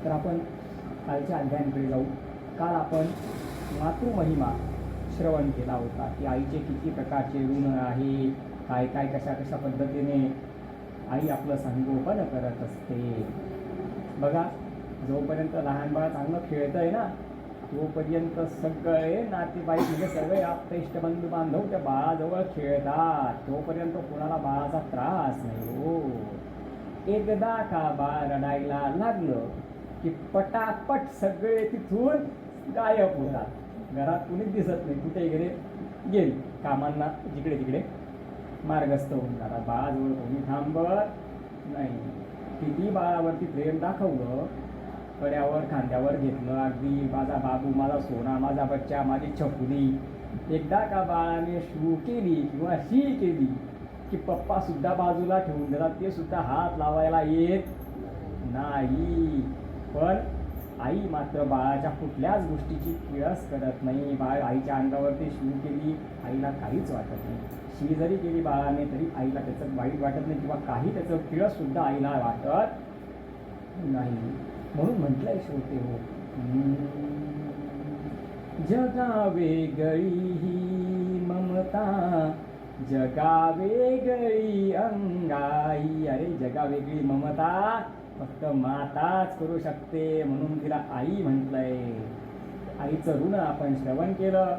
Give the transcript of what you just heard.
तर आपण कालच्या अध्यायांकडे जाऊ. काल आपण मातृमहिमा श्रवण केला होता की आईचे किती प्रकारचे ऋण आहे, काय काय कशा कशा पद्धतीने आई आपलं संगोपन करत असते. बघा, जोपर्यंत लहान बाळ चांगलं खेळतं आहे ना, तोपर्यंत सगळे नातेवाईक म्हणजे सगळे आप्तेष्ट बंधू बांधव त्या बाळाजवळ खेळतात. तोपर्यंत कोणाला बाळाचा त्रास नाही हो. एकदा का बाळ रडायला लागलं की पटापट सगळे तिथून गायब होतात. घरात कुणीच दिसत नाही, कुठे गेले गेली कामांना जिकडे तिकडे मार्गस्थ होऊन जातात. बाळाजवळ कोणी थांबत नाही. किती बाळावरती प्रेम दाखवलं, कड्यावर खांद्यावर घेतलं, अगदी माझा बाबू, माझा सोना, माझा बच्चा, माझी छकुली. एकदा का बाळाने शू केली किंवा शी केली की पप्पा सुद्धा बाजूला ठेवून देतात, ते सुद्धा हात लावायला येत नाही. पण आई मात्र बाळाच्या कुठल्याच गोष्टीची किळस करत नाही. बाळ आईच्या अंगावरती शू केली, आईला काहीच वाटत नाही. शी जरी केली बाळाने तरी आईला त्याचं वाईट वाटत नाही किंवा काही त्याचं किळस सुद्धा आईला वाटत नाही. म्हणून म्हटलंय श्रोते हो, जगा वेगळी ही ममता, जगा वेगळी अंगाई. अरे जगा वेगळी ममता फक्त माताच करू शकते, म्हणून तिला आई म्हटलंय. आईचं ऋण आपण श्रवण केलं.